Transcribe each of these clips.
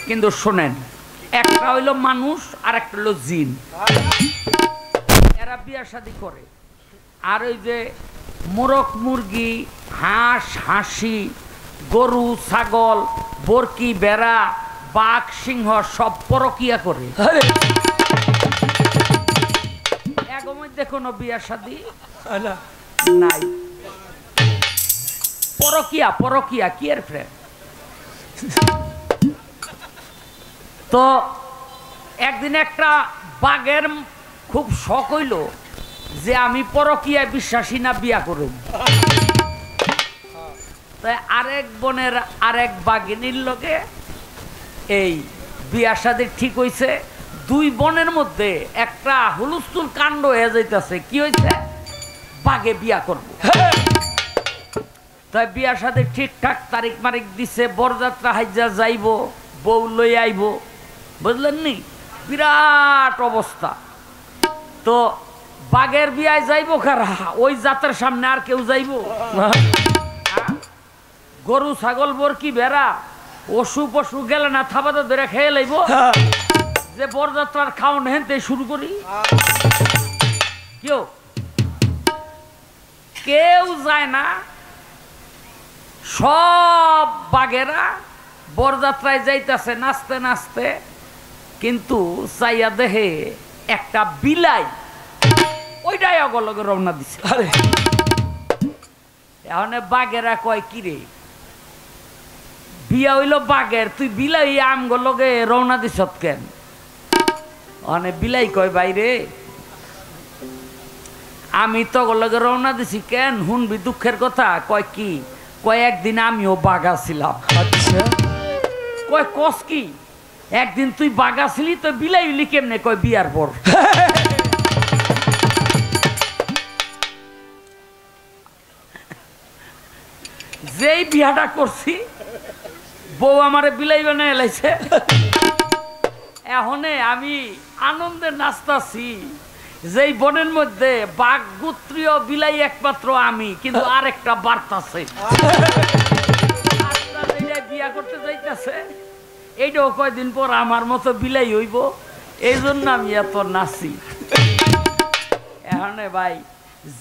কিন্তু শোনেন, একটা হইলো মানুষ আর একটা হইলো জিন। এরা বিয়া শাদী করে। আর ওই যে মোরগ মুরগি, হাঁস হাঁসি, গরু ছাগল, বরকি বেড়া, বাঘ সিংহ সব পরকিয়া করে। এর মধ্যে কোনো বিয়া শাদী নাই। পরকিয়া পরকিয়া কি এর ফ্রেন্ড। তো একদিন একটা বাঘের খুব শখ হইল যে আমি পরকিয়ায় বিশ্বাসী না, বিয়া করুম। তাই আরেক বোনের আরেক বাঘিনীর লগে এই বিয়া শাদী ঠিক হইছে। দুই বোনের মধ্যে একটা হুলস্থুল কাণ্ড হয়ে যাইতেছে। কি হয়েছে? বাঘে বিয়া করব। তাই বিয়া শাদী ঠিকঠাক তারিখ মারিক দিছে, বরযাত্রা হাইজা যাইব, বউ লই আইব, বুঝলেন নি? বিরাট অবস্থা। তো বাঘের বিয়ায় যাইব কারা? ওই জাতের সামনে আর কেউ যাইব? গরু ছাগল বরকি বেড়া অসু পশু গেলে না থাবাতে ধরে খেয়ে লাইব যে বরযাত্রার খাওয়ান হেনতে শুরু করি। কেউ কেউ যায় না। সব বাঘেরা বরযাত্রায় যাইতেছে নাচতে নাচতে, কিন্তু চাইয়া দেহে একটা বিলাই ওইটাই অগলগে রওনা দিছে। এখন বাঘেরা কয় কিরে, বিয়া হইল বাঘের, তুই বিলাই আমগো লগে রওনা দিস কেন? অনেক বিলাই কয় বাইরে আমি তো লগে রওনা দিছি কেন, শুনবি দুঃখের কথা। কয় কি? কয় একদিন আমিও বাঘা ছিলাম। আচ্ছা। কয় কস কি? একদিন তুই বাঘা ছিলি তো বিলাই হইলি কেমনে? কয় বিয়ার পর। যেই বিয়াটা করছি বউ আমারে বিলাই বানায় এলাইছে। এখন আমি আনন্দে নাচতাছি। যেই বনের মধ্যে বাঘ গোত্রীয় বিলাই একমাত্র আমি, কিন্তু আরেকটা বার্তাছে বিয়া করতে যাইতেছে। এইটাও কয়দিন পর আমার মতো বিলাই হইব, এই জন্য আমি এত নাচি। এখন ভাই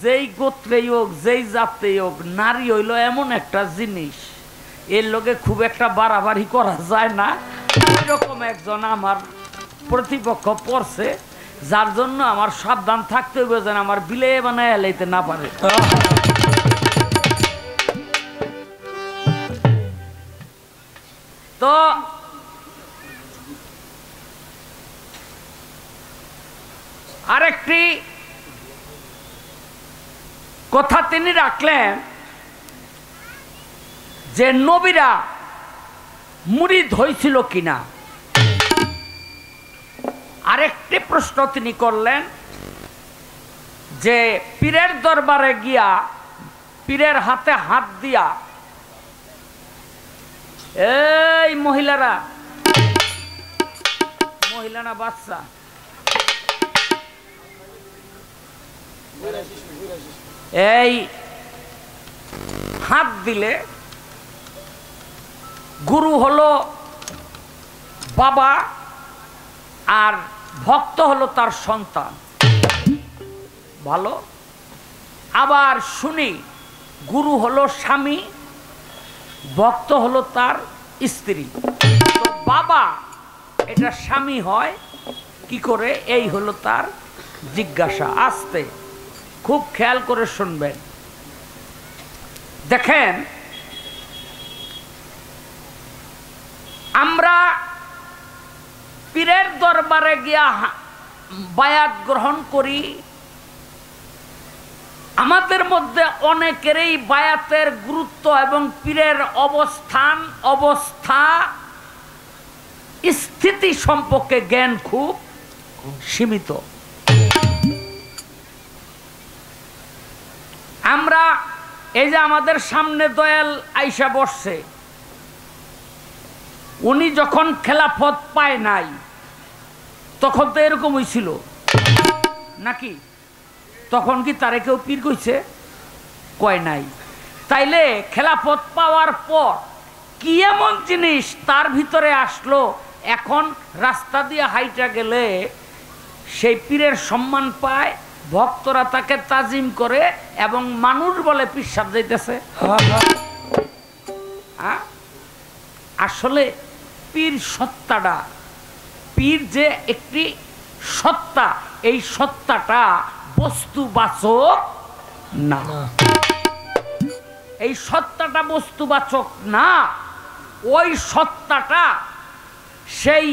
যেই গোত্রেই হোক যেই জাতেই হোক, নারী হইল এমন একটা জিনিস, এর লোকে খুব একটা বাড়াবাড়ি করা যায় না। এরকম একজন আমার প্রতিপক্ষ পড়ছে, যার জন্য আমার সাবধান থাকতে হবে যেন আমার বিলে বানায় এলাইতে না পারে। তো আরেকটি কথা তিনি রাখলেন যে নবীরা মুরিদ হয়েছিল কিনা। আরেকটি প্রশ্ন তিনি করলেন যে পীরের দরবারে গিয়া পীরের হাতে হাত দিয়া, এই মহিলারা, মহিলা না বাচ্চা, এই হাত দিলে গুরু হলো বাবা আর ভক্ত হলো তার সন্তান। ভালো। আবার শুনি গুরু হলো স্বামী, ভক্ত হলো তার স্ত্রী। তো বাবা এটা স্বামী হয় কি করে, এই হলো তার জিজ্ঞাসা। আসতে খুব খেয়াল করে শুনবেন। দেখেন, আমরা পীরের দরবারে গিয়া বায়াত গ্রহণ করি, আমাদের মধ্যে অনেকেরই বায়াতের গুরুত্ব এবং পীরের অবস্থান অবস্থা স্থিতি সম্পর্কে জ্ঞান খুব সীমিত। আমরা এই যে আমাদের সামনে দয়াল আইসা বসছে, উনি যখন খেলাফত পায় নাই তখন তো এরকম হয়েছিল নাকি? তখন কি তারে কেউ পীর কইছে? কয় নাই। তাইলে খেলাফত পাওয়ার পর কি এমন জিনিস তার ভিতরে আসলো, এখন রাস্তা দিয়ে হাইটা গেলে সেই পীরের সম্মান পায়, ভক্তরা তাকে তাজিম করে এবং মানুষ বলে পিসাব যাইতেছে। আসলে পীর সত্তাটা, পীর যে একটি সত্তা, এই সত্তাটা বস্তুবাচক না, এই সত্তাটা বস্তুবাচক না। ওই সত্তাটা সেই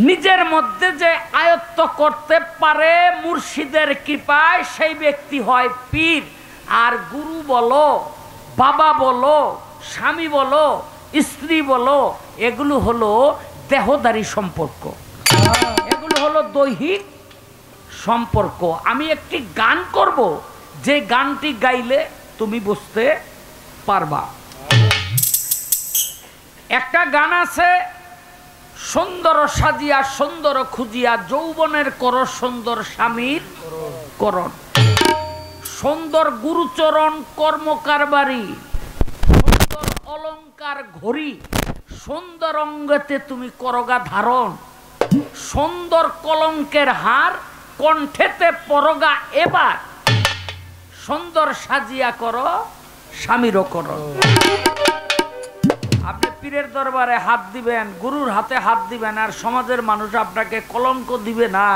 নিজের মধ্যে যে আয়ত্ত করতে পারে মুর্শিদের কৃপায়, সেই ব্যক্তি হয় পীর। আর গুরু বলো, বাবা বলো, স্বামী বলো, স্ত্রী বলো, এগুলো হলো দেহদারি সম্পর্ক, এগুলো হলো দৈহিক সম্পর্ক। আমি একটি গান করব, যে গানটি গাইলে তুমি বুঝতে পারবা। একটা গান আছে, সুন্দর সাজিয়া সুন্দর খুঁজিয়া যৌবনের কর সুন্দর স্বামীর করণ, সুন্দর গুরুচরণ কর্মকারবারি, সুন্দর অলংকার ঘড়ি, সুন্দর অঙ্গতে তুমি করগা ধারণ, সুন্দর কলঙ্কের হার কণ্ঠেতে পরগা এবার, সুন্দর সাজিয়া করো স্বামীরও করো। আপনি পীরের দরবারে হাত দিবেন, গুরুর হাতে হাত দিবেন, আর সমাজের মানুষ আপনাকে কলঙ্ক দিবে না।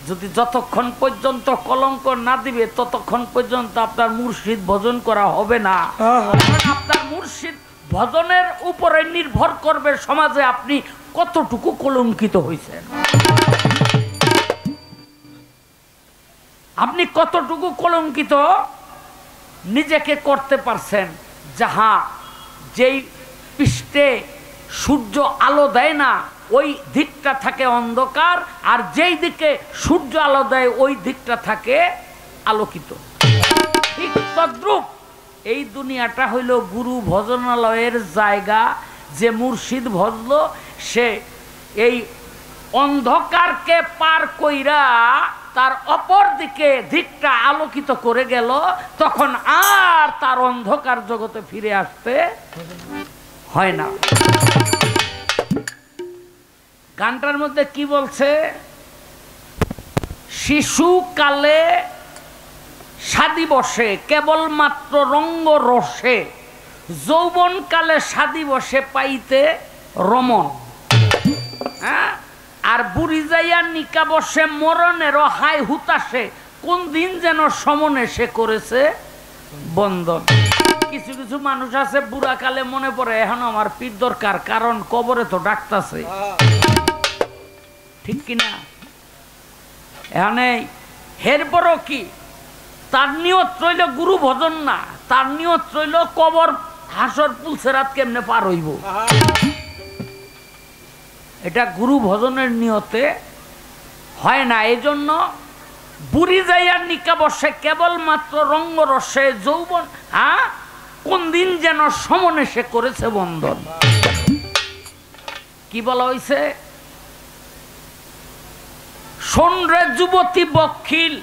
যদি যতক্ষণ পর্যন্ত কলঙ্ক না দিবে ততক্ষণ পর্যন্ত আপনার মুর্শিদ ভজন করা হবে না। আপনার মুর্শিদ ভজনের উপরে নির্ভর করবে সমাজে আপনি কতটুকু কলঙ্কিত হয়েছেন, আপনি কতটুকু কলঙ্কিত নিজেকে করতে পারছেন। যাহা যেই পৃষ্ঠে সূর্য আলো দেয় না ওই দিকটা থাকে অন্ধকার, আর যেই দিকে সূর্য আলো দেয় ওই দিকটা থাকে আলোকিত। ঠিক তদ্রূপ এই দুনিয়াটা হইল গুরু ভজনালয়ের জায়গা। যে মুর্শিদ ভজল সে এই অন্ধকারকে পার কইরা তার অপর দিকটা আলোকিত করে গেল, তখন আর তার অন্ধকার জগতে ফিরে আসতে হয় না। গানটার মধ্যে কি বলছে? শিশুকালে সাদি বসে কেবলমাত্র রঙ্গ রসে, যৌবনকালে সাদি বসে পাইতে রমন। হ্যাঁ, আর বুড়ি যাইয়া নিকা বসে মরণেরও হাই হুতাশে, কোন দিন যেন সমনে সে করেছে বন্ধন। কিছু কিছু মানুষ আছে বুড়া কালে মনে পড়ে এখন আমার পীর দরকার, কারণ কবরে তো ডাকতাছে, ঠিক কিনা? এখানে এরপরও কি তার নিয়ত রইল গুরু ভজন না, তার নিয়ত রইল কবর হাসর পুলসেরাত কেমনে পার হইব। এটা গুরু ভজনের নিয়তে হয় না। এই জন্য বুড়ি যাইয়ার নিকা বসে কেবলমাত্র রঙ্গ রসে, যৌবন কোন দিন যেন সমনে সে করেছে বন্ধন। কি বলা হয়েছে? শোন রে যুবতী বখিল,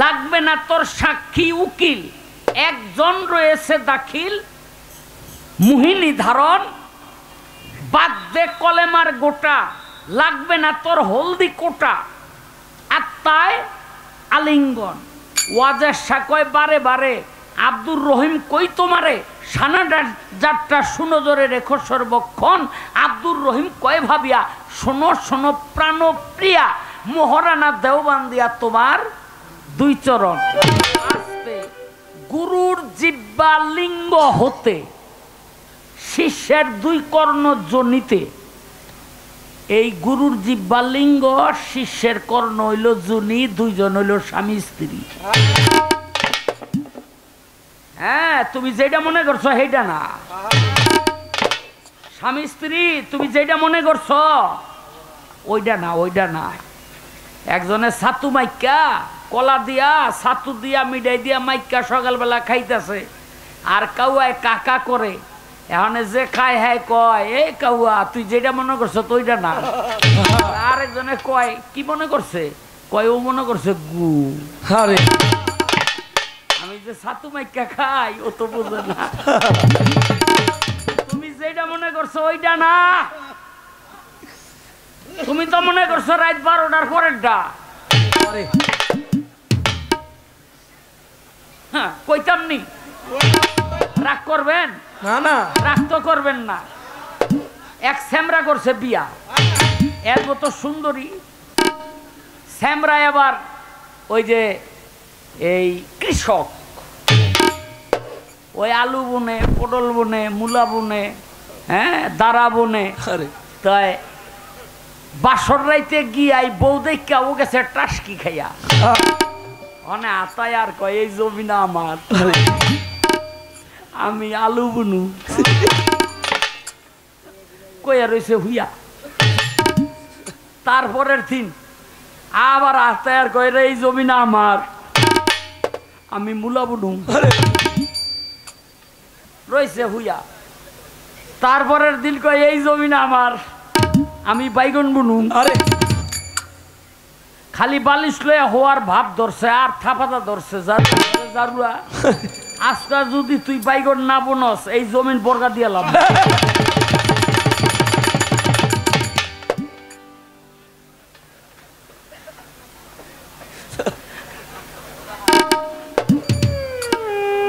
লাগবে না তোর সাক্ষী উকিল, একজন রয়েছে দাখিল মুহিনী ধারণ, বাদ্যে কলেমার গোটা, লাগবে না তোর হলদি কোটা, আত্মায় আলিঙ্গন। ওয়াজের সাকয় বারে বারে, আব্দুর রহিম কই তোমারে, সানাডা যাত্রা শুনো জোরে রেখো সর্বক্ষণ, আব্দুর রহিম কয় ভাবিয়া, শোনো শোনো প্রাণ প্রিয়া, মোহরানা দেওবান্দিয়া তোমার দুই চরণ। আস্তে গুরুর জিব্বা লিঙ্গ হতে, শিষ্যের দুই কর্ণ জনিতে। এই গুরুর জিব্বা লিঙ্গ, শিষ্যের কর্ণ হইল জনি, দুইজন হইল স্বামী স্ত্রী। হ্যাঁ, তুমি যেটা মনে করছো সেইটা না। স্বামী স্ত্রী তুমি যেটা মনে করছো ওইটা না, ওইটা না। একজনের ছাতু মাইকা কলা দিয়া ছাতু দিয়া মিঠাই দিয়া মাইকা সকালবেলা খাইতেছে, আর কাউয়ায় কাকা করে। এখন যে খায় হ্যাঁ কয়, এই কাউয়া তুই যেটা মনে করছো ওইটা না। আর একজনে কয় কি মনে করছে, কয় ও মনে করছে গু। আরে আমি যে ছাতু মাইকা খাই ও তো বুঝে না। যেটা মনে করছো ওইটা না, তুমি তো মনে করছো রাত 12টার পরেরটা। হ্যাঁ কইতাম নি, রাগ করবেন না না, রাগ তো করবেন না। এক স্যামরা করছে বিয়া, এর মতো সুন্দরী স্যামরা, আবার ওই যে এই কৃষক, ওই আলু বুনে, পটল বুনে, মূলা বুনে, হ্যাঁ দাঁড়া বুনে। তাই বাসর রাইতে গিয়াই বউ দেখা ও গেছে টাসকি খাইয়া, মানে আতায় আর কয় এই জমি না আমার, আমি আলু বুনু। কইয়া রয়েছে হুইয়া। তারপরের দিন আবার আতায় আর কয় এই জমি না আমার, আমি মূলা বুনু। রয়েছে হুইয়া। তারপরের দিন কয় এই জমি না আমার, আমি বাইগন বুনু। আরে খালি বালিশ লয়ে হওয়ার ভাব ধরছে আর থাপাতা ধরছে জারুয়া। আজকা যদি তুই বাইগন না বুনস এই জমিন বর্গা দিয়ে লাভ।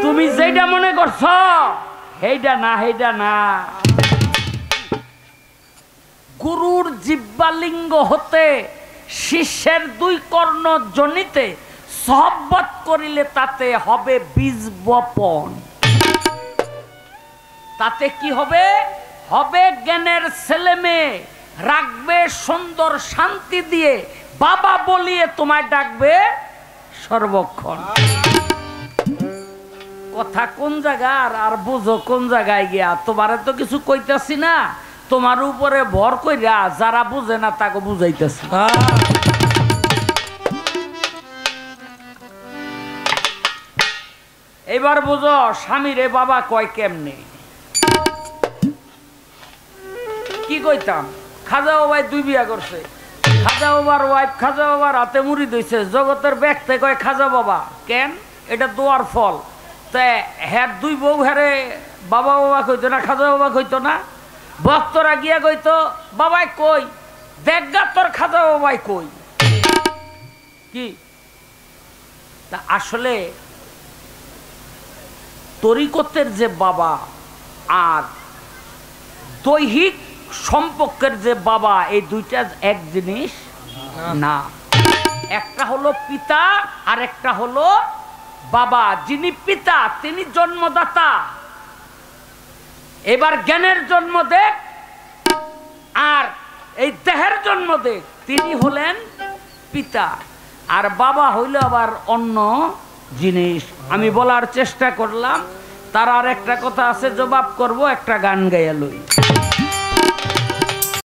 তুমি যেটা মনে করছ সেইটা না, সেইটা না। গুরুর জিহ্বালিঙ্গ হতে শিষ্যের 2 কর্ণ জনিতে সহবত করিলে তাতে হবে বীজ বপন। তাতে কি হবে? হবে জ্ঞানের ছেলে মেয়ে, রাখবে সুন্দর শান্তি দিয়ে, বাবা বলিয়ে তোমায় ডাকবে সর্বক্ষণ। কথা কোন জায়গার আর বুঝো কোন জায়গায় গিয়া। তোমারে তো কিছু কইতাছি না, তোমার উপরে ভর কইরা যারা বুঝে না তাকে বুঝাইতেছি। এবার বুঝো স্বামীরে বাবা কয় কেমনে। কি কইতাম, খাজা বাবাই 2 বিয়া করছে, খাজা বাবার ওয়াইফ খাজা বাবার হাতে মুড়ি দইছে, জগতের ব্যক্তি কয় খাজা বাবা কেন, এটা দোয়ার ফল। তাই হ্যাঁ 2 বউ হ্যারে বাবা বাবা কইতো না, খাজা বাবা কইতো না। ভক্তরা গিয়া কইতো বাবাই কই, দেখগা তোর খাজা বাবাই কই। কি তা আসলে তরিকতের যে বাবা আর দৈহিক সম্পর্কের যে বাবা, এই দুইটা এক জিনিস না। একটা হলো পিতা আর একটা হলো বাবা। যিনি পিতা তিনি জন্মদাতা, এবার জ্ঞানের জন্ম দেখ আর এই দেহের জন্ম দেখ, তিনি হলেন পিতা। আর বাবা হইল আবার অন্য জিনিস। আমি বলার চেষ্টা করলাম, তার আর একটা কথা আছে, জবাব করব একটা গান গাইয়া লই।